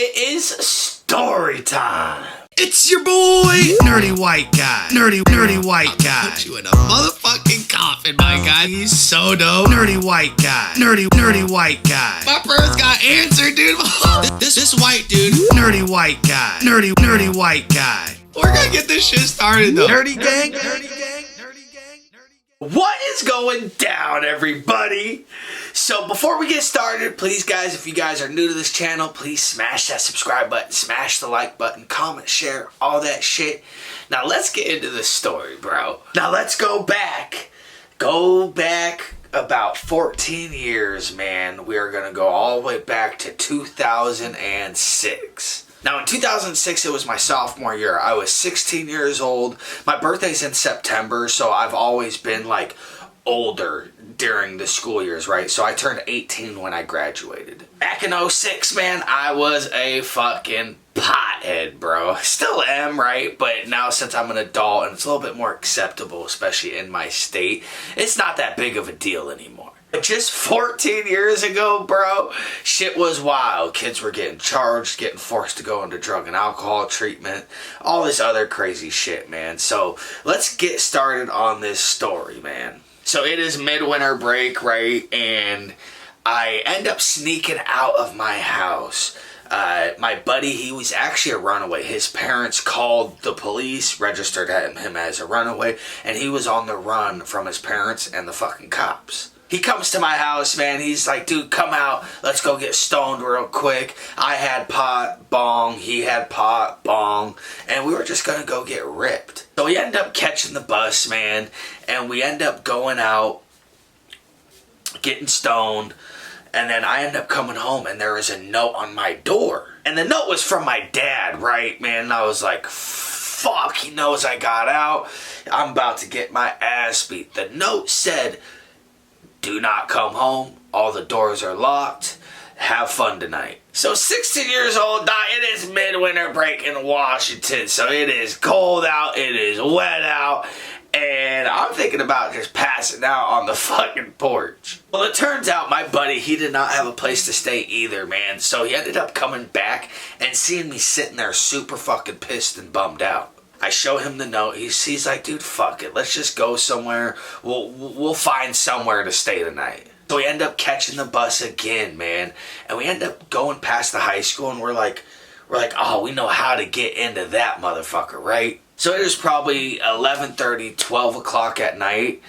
It is story time. It's your boy, Nerdy White Guy. Nerdy White Guy. Put you in a motherfucking coffin, my guy. He's so dope. Nerdy White Guy. Nerdy White Guy. My prayers got answered, dude. this white dude. Nerdy White Guy. Nerdy White Guy. We're gonna get this shit started, though. Nerdy gang. What is going down, everybody? So before we get started, please guys, if you guys are new to this channel, please smash that subscribe button, smash the like button, comment, share, all that shit. Now let's get into the story, bro. Now let's go back about 14 years, man. We are gonna go all the way back to 2006. Now in 2006, it was my sophomore year. I was 16 years old. My birthday's in September, so I've always been like older during the school years, right? So I turned 18 when I graduated. Back in 06, man, I was a fucking pothead, bro. Still am, right? But now since I'm an adult and it's a little bit more acceptable, especially in my state, it's not that big of a deal anymore. Just 14 years ago, bro, shit was wild. Kids were getting charged, getting forced to go into drug and alcohol treatment, all this other crazy shit, man. So let's get started on this story, man. So it is midwinter break, right? And I end up sneaking out of my house. My buddy, he was actually a runaway. His parents called the police, registered him as a runaway, and he was on the run from his parents and the fucking cops. He comes to my house, man. He's like, dude, come out. Let's go get stoned real quick. I had pot, bong. He had pot, bong. And we were just going to go get ripped. So we end up catching the bus, man. And we end up going out, getting stoned. And then I end up coming home and there was a note on my door. And the note was from my dad, right, man? And I was like, fuck, he knows I got out. I'm about to get my ass beat. The note said, do not come home. All the doors are locked. Have fun tonight. So 16 years old, it is midwinter break in Washington. So it is cold out. It is wet out. And I'm thinking about just passing out on the fucking porch. Well, it turns out my buddy, he did not have a place to stay either, man. So he ended up coming back and seeing me sitting there super fucking pissed and bummed out. I show him the note. He's like, dude, fuck it. Let's just go somewhere. We'll find somewhere to stay tonight. So we end up catching the bus again, man. And we end up going past the high school and we're like, oh, we know how to get into that motherfucker, right? So it was probably 11:30, 12 o'clock at night.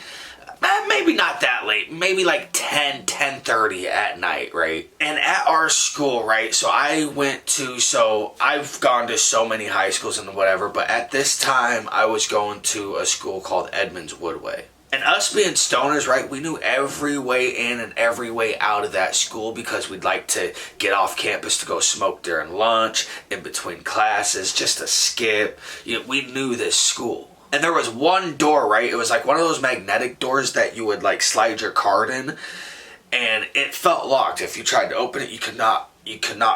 Maybe not that late. Maybe like 10:30 at night, right? And at our school, right? So I've gone to so many high schools and whatever, but at this time I was going to a school called Edmonds Woodway. And us being stoners, right, we knew every way in and every way out of that school because we'd like to get off campus to go smoke during lunch, in between classes, just to skip. We knew this school. And there was one door, right? It was like one of those magnetic doors that you would like slide your card in. And it felt locked. If you tried to open it, you could not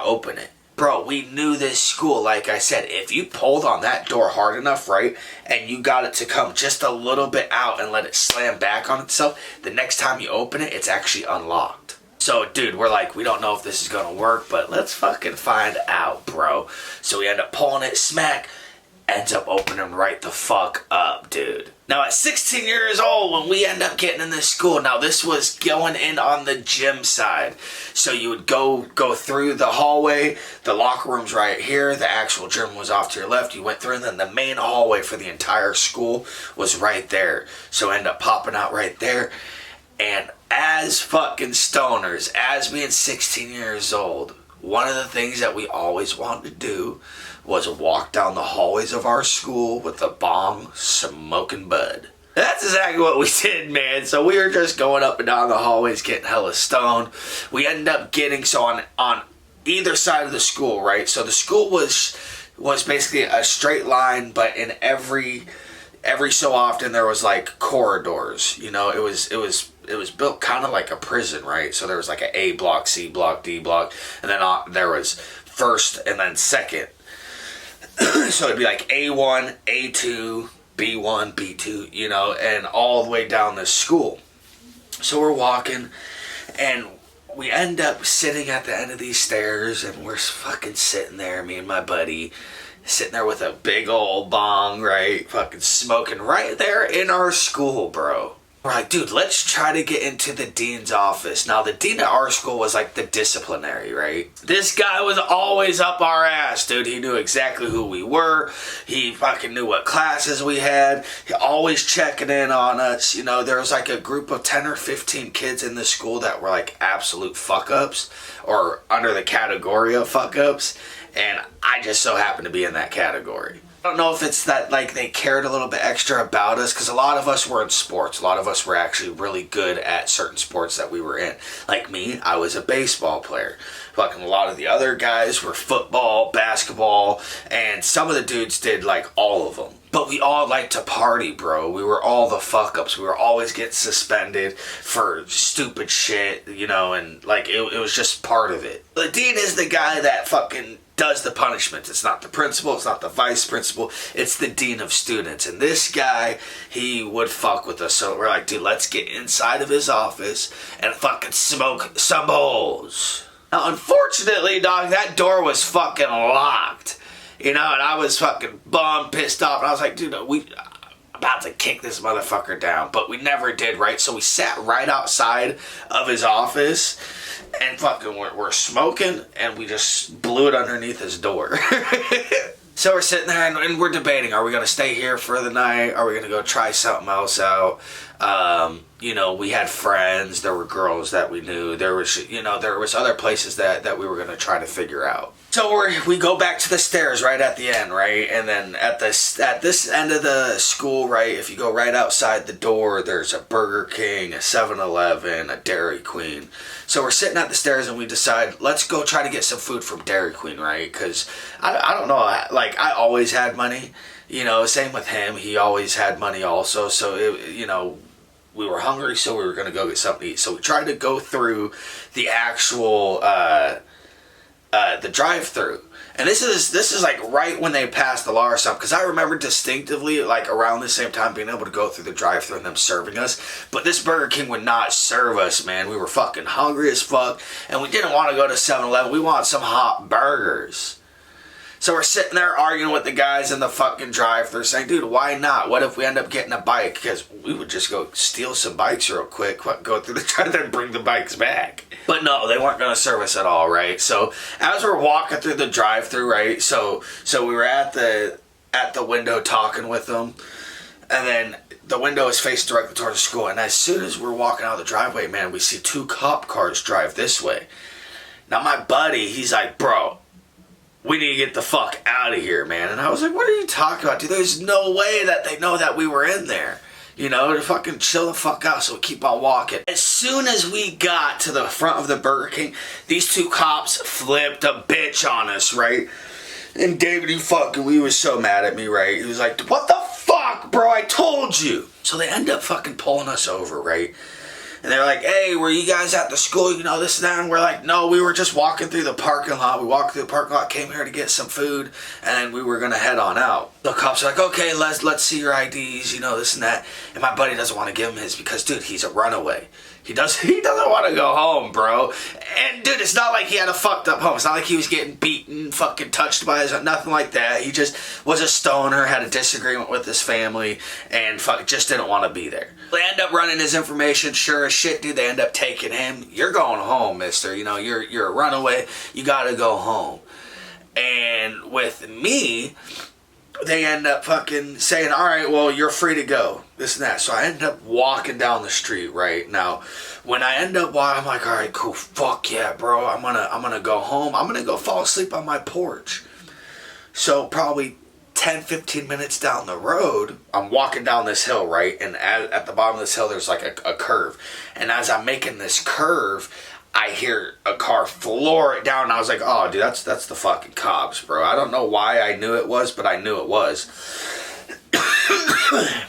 open it. Bro, we knew this school. Like I said, if you pulled on that door hard enough, right, and you got it to come just a little bit out and let it slam back on itself, the next time you open it, it's actually unlocked. So, dude, we're like, we don't know if this is going to work, but let's fucking find out, bro. So we end up pulling it smack. Ends up opening right the fuck up, dude. Now at 16 years old, when we end up getting in this school, now this was going in on the gym side. So you would go through the hallway, the locker room's right here, the actual gym was off to your left, you went through, and then the main hallway for the entire school was right there. So end up popping out right there. And as fucking stoners, as being 16 years old, one of the things that we always wanted to do was walk down the hallways of our school with a bong smoking bud. That's exactly what we did, man. So we were just going up and down the hallways getting hella stoned. We ended up getting, so on either side of the school, right? So the school was basically a straight line, but in every so often there was like corridors. You know, it was built kind of like a prison, right? So there was like an A block, C block, D block, and then there was first and then second. So it'd be like A1, A2, B1, B2, you know, and all the way down this school. So we're walking, and we end up sitting at the end of these stairs, and we're fucking sitting there, me and my buddy, sitting there with a big old bong, right? Fucking smoking right there in our school, bro. We're like, dude, let's try to get into the dean's office. Now, the dean at our school was like the disciplinary, right? This guy was always up our ass, dude. He knew exactly who we were. He fucking knew what classes we had. He always checking in on us. You know, there was like a group of 10 or 15 kids in the school that were like absolute fuck-ups or under the category of fuck-ups. And I just so happened to be in that category. I don't know if it's that like they cared a little bit extra about us, because a lot of us were in sports. A lot of us were actually really good at certain sports that we were in. Like me, I was a baseball player. Fucking a lot of the other guys were football, basketball, and some of the dudes did like all of them. But we all liked to party, bro. We were all the fuck-ups. We were always getting suspended for stupid shit, you know, and like it was just part of it. The dean is the guy that fucking does the punishment. It's not the principal, it's not the vice principal, it's the dean of students. And this guy, he would fuck with us. So we're like, dude, let's get inside of his office and fucking smoke some bowls. Now, unfortunately, dog, that door was fucking locked. You know, and I was fucking bummed, pissed off, and I was like, dude, we about to kick this motherfucker down. But we never did, right? So we sat right outside of his office, and fucking we're smoking, and we just blew it underneath his door. So we're sitting there, and we're debating, are we going to stay here for the night? Are we going to go try something else out? You know, we had friends, there were girls that we knew, there was other places that we were going to try to figure out. So we go back to the stairs right at the end, right? And then at this end of the school, right, if you go right outside the door, there's a Burger King, a 7-Eleven, a Dairy Queen. So we're sitting at the stairs and we decide, let's go try to get some food from Dairy Queen, right? Because I don't know, like I always had money, you know, same with him. He always had money also. So, you know, we were hungry, so we were going to go get something to eat. So we tried to go through the actual, the drive-through. And this is like right when they passed the law or something, because I remember distinctively like around the same time being able to go through the drive-through and them serving us. But this Burger King would not serve us, man. We were fucking hungry as fuck, and we didn't want to go to 7-Eleven. We want some hot burgers. So we're sitting there arguing with the guys in the fucking drive-thru saying, dude, why not? What if we end up getting a bike? Because we would just go steal some bikes real quick, go through the drive-thru and bring the bikes back. But no, they weren't going to serve us at all, right? So as we're walking through the drive-thru, right, so we were at the window talking with them, and then the window is faced directly towards the school, and as soon as we're walking out of the driveway, man, we see 2 cop cars drive this way. Now my buddy, he's like, bro, we need to get the fuck out of here, man. And I was like, what are you talking about, dude? There's no way that they know that we were in there. You know, to fucking chill the fuck out, so we keep on walking. As soon as we got to the front of the Burger King, these 2 cops flipped a bitch on us, right? And David, he was so mad at me, right? He was like, what the fuck, bro? I told you. So they end up fucking pulling us over, right? And they're like, hey, were you guys at the school, you know, this and that? And we're like, no, we were just walking through the parking lot. We walked through the parking lot, came here to get some food, and we were going to head on out. The cops are like, okay, let's see your IDs, you know, this and that. And my buddy doesn't want to give him his because, dude, he's a runaway. He doesn't want to go home, bro. And, dude, it's not like he had a fucked up home. It's not like he was getting beaten, fucking touched by his, nothing like that. He just was a stoner, had a disagreement with his family, and just didn't want to be there. They end up running his information. Sure as shit, dude, they end up taking him. You're going home, mister. You know, you're a runaway. You got to go home. And with me, they end up fucking saying, all right, well, you're free to go, this and that. So I end up walking down the street, right? Now, when I end up walking, I'm like, all right, cool, fuck yeah, bro. I'm gonna go home. I'm gonna go fall asleep on my porch. So probably 10, 15 minutes down the road, I'm walking down this hill, right? And at the bottom of this hill, there's like a curve. And as I'm making this curve, I hear a car floor it down, and I was like, oh, dude, that's the fucking cops, bro. I don't know why I knew it was, but I knew it was.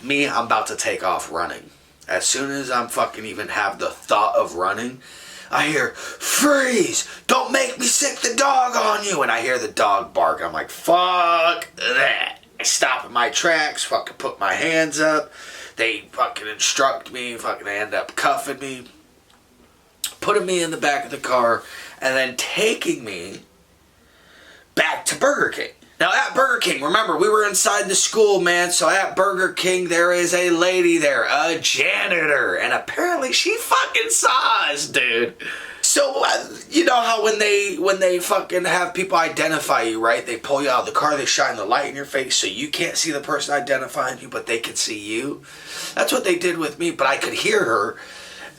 Me, I'm about to take off running. As soon as I'm fucking even have the thought of running, I hear, freeze! Don't make me sick the dog on you! And I hear the dog bark. I'm like, fuck that. I stop in my tracks, fucking put my hands up. They fucking instruct me, fucking they end up cuffing me. putting me in the back of the car, and then taking me back to Burger King. Now at Burger King, remember, we were inside the school, man, so at Burger King there is a lady there, a janitor, and apparently she fucking saw us, dude. So, you know how when they fucking have people identify you, right? They pull you out of the car, they shine the light in your face so you can't see the person identifying you, but they can see you. That's what they did with me, but I could hear her.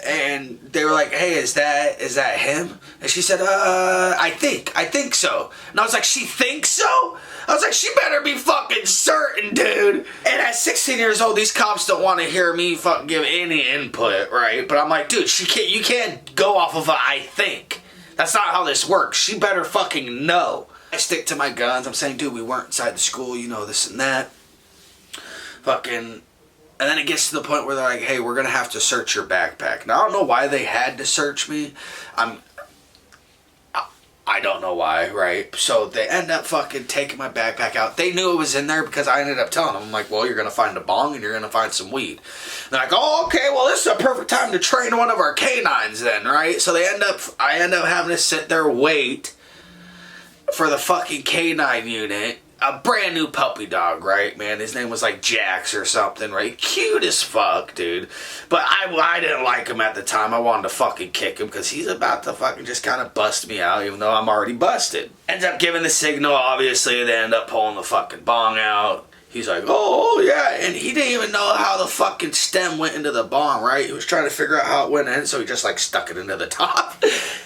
And they were like, hey, is that him? And she said, I think so. And I was like, she thinks so? I was like, she better be fucking certain, dude. And at 16 years old, these cops don't want to hear me fucking give any input, right? But I'm like, dude, you can't go off of a I think. That's not how this works. She better fucking know. I stick to my guns. I'm saying, dude, we weren't inside the school, you know, this and that. Fucking... And then it gets to the point where they're like, hey, we're going to have to search your backpack. Now, I don't know why they had to search me. I don't know why, right? So they end up fucking taking my backpack out. They knew it was in there because I ended up telling them, I'm like, well, you're going to find a bong and you're going to find some weed. And they're like, oh, okay, well, this is a perfect time to train one of our canines then, right? So I end up having to sit there wait for the fucking canine unit. A brand new puppy dog, right, man? His name was like Jax or something, right? Cute as fuck, dude. But I didn't like him at the time. I wanted to fucking kick him because he's about to fucking just kind of bust me out, even though I'm already busted. Ends up giving the signal, obviously. They end up pulling the fucking bong out. He's like, oh, yeah. And he didn't even know how the fucking stem went into the bong, right? He was trying to figure out how it went in, so he just, like, stuck it into the top.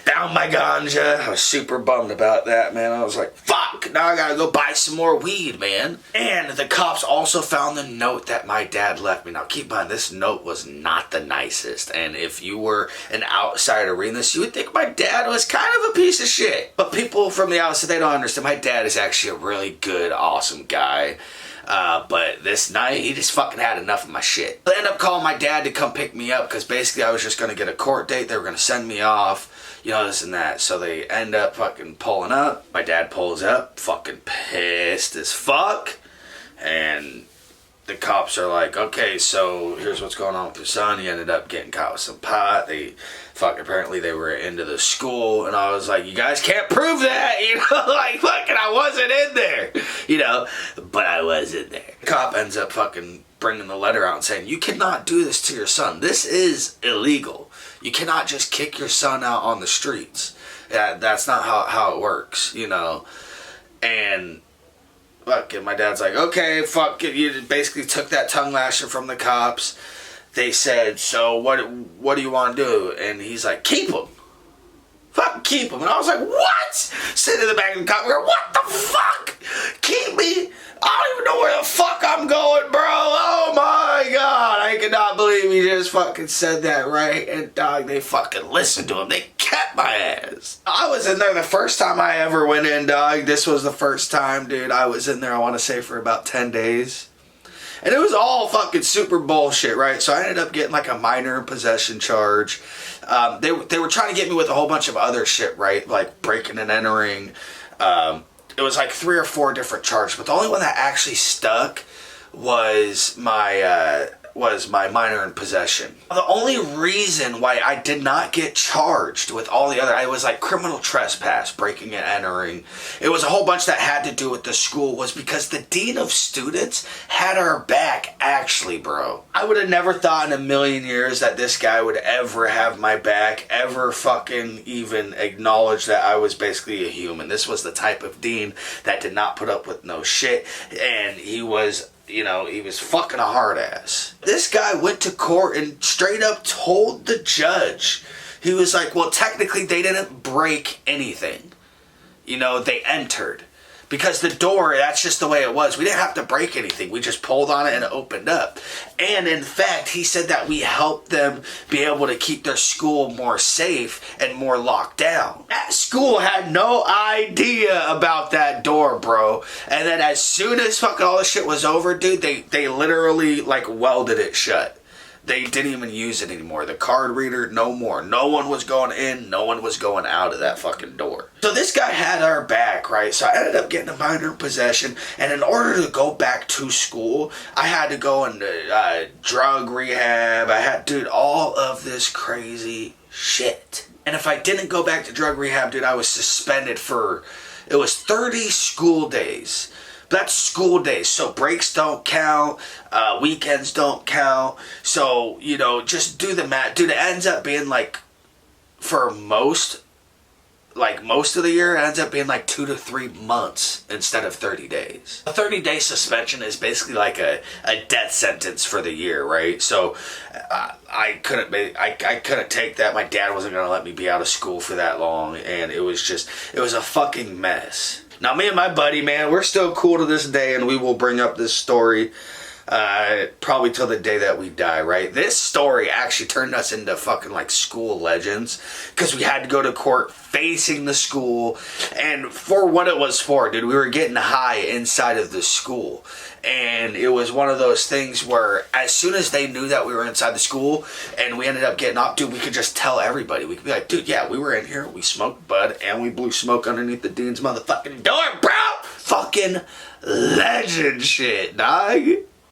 Down my ganja. I was super bummed about that, man. I was like, fuck, now I gotta go buy some more weed, man. And the cops also found the note that my dad left me. Now, keep in mind, this note was not the nicest. And if you were an outsider reading this, you would think my dad was kind of a piece of shit. But people from the outside, they don't understand. My dad is actually a really good, awesome guy. But this night, he just fucking had enough of my shit. I ended up calling my dad to come pick me up because basically I was just going to get a court date. They were going to send me off, you know, this and that. So they end up fucking pulling up. My dad pulls up, fucking pissed as fuck. And the cops are like, okay, so here's what's going on with your son. He ended up getting caught with some pot. Apparently they were into the school, and I was like, you guys can't prove that, you know, like, fucking, I wasn't in there, you know, but I was in there. The cop ends up fucking bringing the letter out and saying, you cannot do this to your son. This is illegal. You cannot just kick your son out on the streets. That's not how it works, you know, and fucking my dad's like, okay, fuck it, you basically took that tongue lasher from the cops. They said, so what do you want to do? And he's like, keep him. Fucking keep him. And I was like, what? Sitting in the back of the cop car, what the fuck? Keep me? I don't even know where the fuck I'm going, bro. Oh my God. I cannot believe he just fucking said that, right? And dog, they fucking listened to him. They kept my ass. I was in there the first time I ever went in, dog. This was the first time, dude. I was in there, I want to say, for about 10 days. And it was all fucking super bullshit, right? So I ended up getting like a minor possession charge. They were trying to get me with a whole bunch of other shit, right? Like breaking and entering. It was like 3 or 4 different charges, but the only one that actually stuck was my minor in possession. The only reason why I did not get charged with all the other, I was like criminal trespass, breaking and entering. It was a whole bunch that had to do with the school, was because the dean of students had our back, actually, bro. I would have never thought in a million years that this guy would ever have my back, ever fucking even acknowledge that I was basically a human. This was the type of dean that did not put up with no shit, and he was, you know, he was fucking a hard ass. This guy went to court and straight up told the judge, he was like, well, technically they didn't break anything. You know, they entered. Because the door, that's just the way it was. We didn't have to break anything. We just pulled on it and it opened up. And in fact, he said that we helped them be able to keep their school more safe and more locked down. That school had no idea about that door, bro. And then as soon as fucking all this shit was over, dude, they literally like welded it shut. They didn't even use it anymore. The card reader, no more. No one was going in. No one was going out of that fucking door. So this guy had our back, right? So I ended up getting a minor possession. And in order to go back to school, I had to go into drug rehab. I had, dude, all of this crazy shit. And if I didn't go back to drug rehab, dude, I was suspended for, it was 30 school days. That's school days, so breaks don't count, weekends don't count. So, you know, just do the math. Dude, it ends up being like, for most of the year, it ends up being like 2 to 3 months instead of 30 days. A 30-day suspension is basically like a death sentence for the year, right? So I couldn't take that. My dad wasn't going to let me be out of school for that long, and it was a fucking mess. Now, me and my buddy, man, we're still cool to this day, and we will bring up this story probably till the day that we die, right? This story actually turned us into fucking like school legends, because we had to go to court facing the school, and for what it was for, dude, we were getting high inside of the school, and it was one of those things where as soon as they knew that we were inside the school and we ended up getting off, dude, we could just tell everybody. We could be like, dude, yeah, we were in here, we smoked bud, and we blew smoke underneath the dean's motherfucking door, bro! Fucking legend shit, dog.